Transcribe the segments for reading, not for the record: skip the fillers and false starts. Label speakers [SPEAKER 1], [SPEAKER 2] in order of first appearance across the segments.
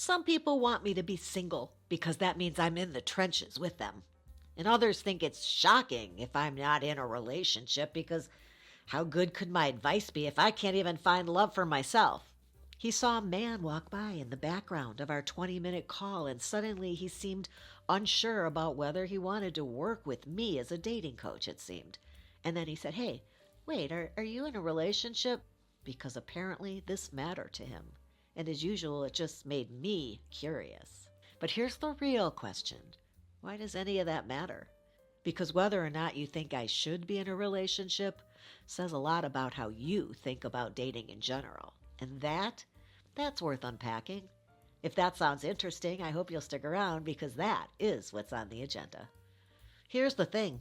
[SPEAKER 1] Some people want me to be single because that means I'm in the trenches with them. And others think it's shocking if I'm not in a relationship because how good could my advice be if I can't even find love for myself? He saw a man walk by in the background of our 20-minute call, and suddenly he seemed unsure about whether he wanted to work with me as a dating coach, it seemed. And then he said, "Hey, wait, are you in a relationship?" Because apparently this mattered to him. And as usual, it just made me curious. But here's the real question. Why does any of that matter? Because whether or not you think I should be in a relationship says a lot about how you think about dating in general. And that's worth unpacking. If that sounds interesting, I hope you'll stick around because that is what's on the agenda. Here's the thing.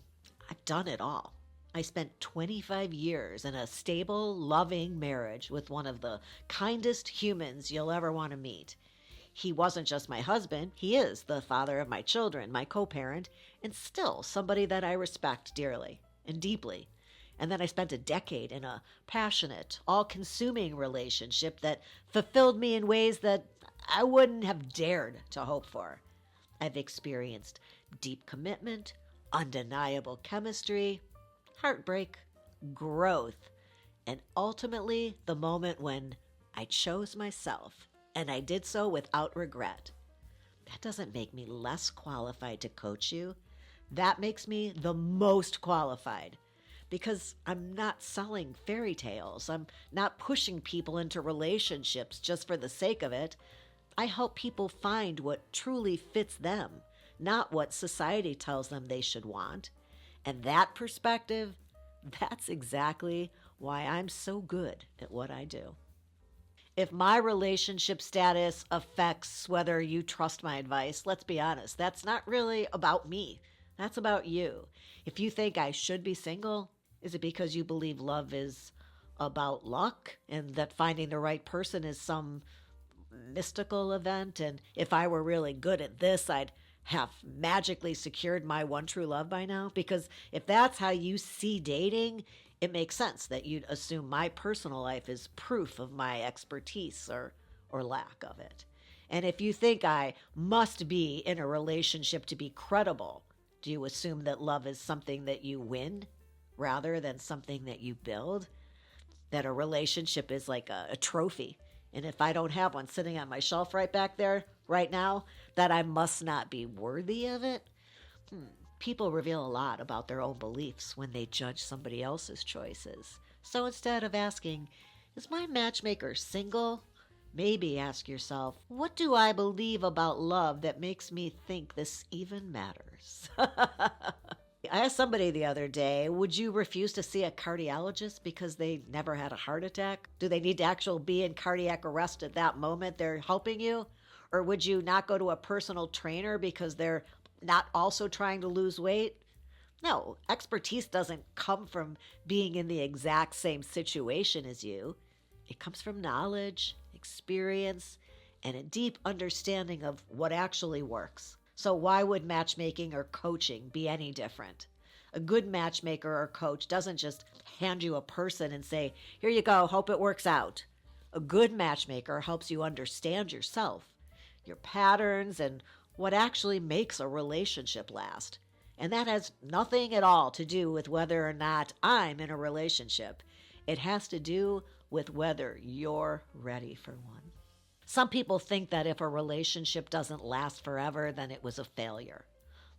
[SPEAKER 1] I've done it all. I spent 25 years in a stable, loving marriage with one of the kindest humans you'll ever want to meet. He wasn't just my husband, he is the father of my children, my co-parent, and still somebody that I respect dearly and deeply. And then I spent a decade in a passionate, all-consuming relationship that fulfilled me in ways that I wouldn't have dared to hope for. I've experienced deep commitment, undeniable chemistry, heartbreak, growth, and ultimately the moment when I chose myself, and I did so without regret. That doesn't make me less qualified to coach you. That makes me the most qualified because I'm not selling fairy tales. I'm not pushing people into relationships just for the sake of it. I help people find what truly fits them, not what society tells them they should want. And that perspective, that's exactly why I'm so good at what I do. If my relationship status affects whether you trust my advice, let's be honest, that's not really about me. That's about you. If you think I should be single, is it because you believe love is about luck and that finding the right person is some mystical event? And if I were really good at this, I'd have magically secured my one true love by now? Because if that's how you see dating, it makes sense that you'd assume my personal life is proof of my expertise or lack of it. And if you think I must be in a relationship to be credible, do you assume that love is something that you win rather than something that you build? That a relationship is like a trophy. And if I don't have one sitting on my shelf right back there right now, that I must not be worthy of it? People reveal a lot about their own beliefs when they judge somebody else's choices. So instead of asking, is my matchmaker single? Maybe ask yourself, what do I believe about love that makes me think this even matters? I asked somebody the other day, would you refuse to see a cardiologist because they never had a heart attack? Do they need to actually be in cardiac arrest at that moment they're helping you? Or would you not go to a personal trainer because they're not also trying to lose weight? No, expertise doesn't come from being in the exact same situation as you. It comes from knowledge, experience, and a deep understanding of what actually works. So why would matchmaking or coaching be any different? A good matchmaker or coach doesn't just hand you a person and say, here you go, hope it works out. A good matchmaker helps you understand yourself, your patterns, and what actually makes a relationship last. And that has nothing at all to do with whether or not I'm in a relationship. It has to do with whether you're ready for one. Some people think that if a relationship doesn't last forever, then it was a failure.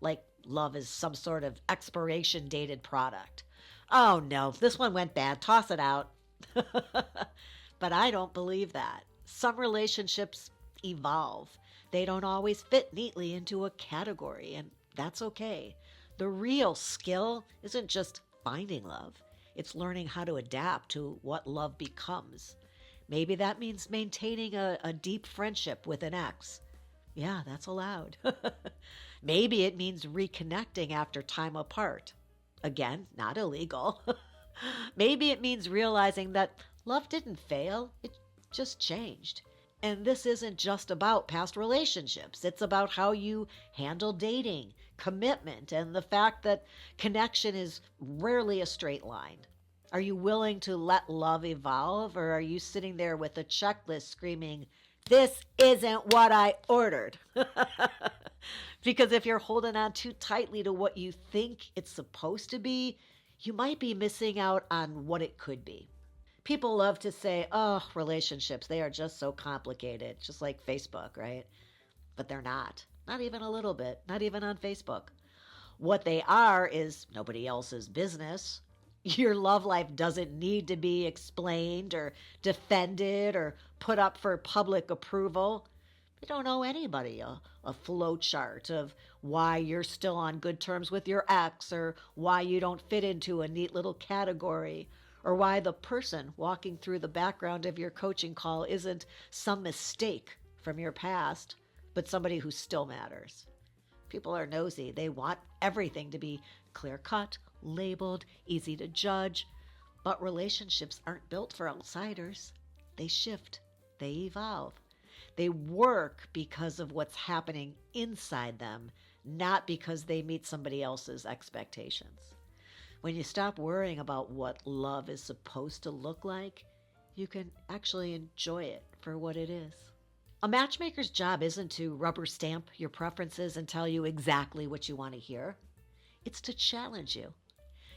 [SPEAKER 1] Like love is some sort of expiration dated product. Oh no, this one went bad, toss it out. But I don't believe that. Some relationships evolve. They don't always fit neatly into a category, and that's okay. The real skill isn't just finding love. It's learning how to adapt to what love becomes. Maybe that means maintaining a deep friendship with an ex. Yeah, that's allowed. Maybe it means reconnecting after time apart. Again, not illegal. Maybe it means realizing that love didn't fail, it just changed. And this isn't just about past relationships. It's about how you handle dating, commitment, and the fact that connection is rarely a straight line. Are you willing to let love evolve, or are you sitting there with a checklist screaming, this isn't what I ordered. Because if you're holding on too tightly to what you think it's supposed to be, you might be missing out on what it could be. People love to say, oh, relationships, they are just so complicated, just like Facebook, right? But they're not. Not even a little bit, not even on Facebook. What they are is nobody else's business. Your love life doesn't need to be explained or defended or put up for public approval. You don't owe anybody a flow chart of why you're still on good terms with your ex, or why you don't fit into a neat little category, or why the person walking through the background of your coaching call isn't some mistake from your past, but somebody who still matters. People are nosy. They want everything to be clear-cut, labeled, easy to judge. But relationships aren't built for outsiders. They shift. They evolve. They work because of what's happening inside them, not because they meet somebody else's expectations. When you stop worrying about what love is supposed to look like, you can actually enjoy it for what it is. A matchmaker's job isn't to rubber stamp your preferences and tell you exactly what you want to hear. It's to challenge you,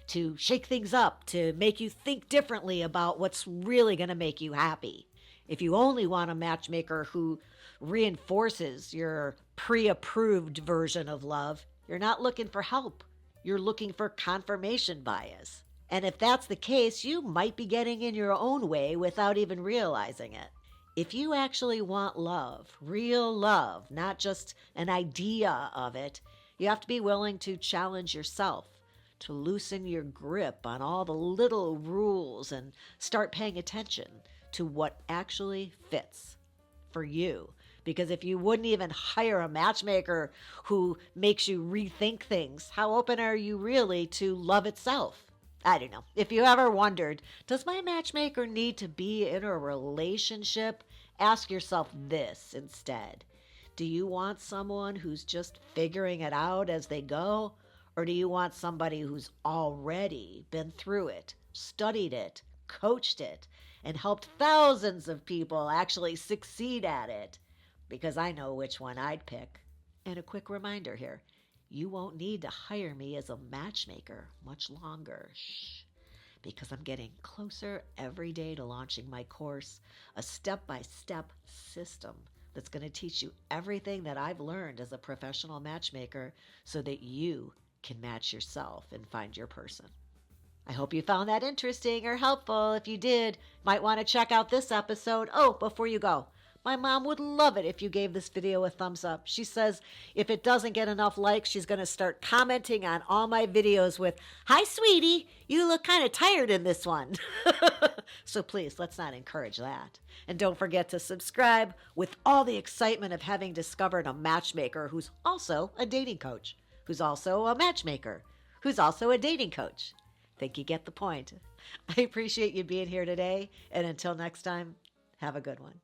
[SPEAKER 1] to shake things up, to make you think differently about what's really going to make you happy. If you only want a matchmaker who reinforces your pre-approved version of love, you're not looking for help. You're looking for confirmation bias. And if that's the case, you might be getting in your own way without even realizing it. If you actually want love, real love, not just an idea of it, you have to be willing to challenge yourself, to loosen your grip on all the little rules and start paying attention to what actually fits for you. Because if you wouldn't even hire a matchmaker who makes you rethink things, how open are you really to love itself? I don't know. If you ever wondered, does my matchmaker need to be in a relationship? Ask yourself this instead. Do you want someone who's just figuring it out as they go? Or do you want somebody who's already been through it, studied it, coached it, and helped thousands of people actually succeed at it? Because I know which one I'd pick. And a quick reminder here, you won't need to hire me as a matchmaker much longer. Because I'm getting closer every day to launching my course, a step-by-step system that's going to teach you everything that I've learned as a professional matchmaker so that you can match yourself and find your person. I hope you found that interesting or helpful. If you did, might want to check out this episode. Oh, before you go, my mom would love it if you gave this video a thumbs up. She says if it doesn't get enough likes, she's going to start commenting on all my videos with, "Hi, sweetie, you look kind of tired in this one." So please, let's not encourage that. And don't forget to subscribe with all the excitement of having discovered a matchmaker who's also a dating coach, who's also a matchmaker, who's also a dating coach. Think you get the point. I appreciate you being here today. And until next time, have a good one.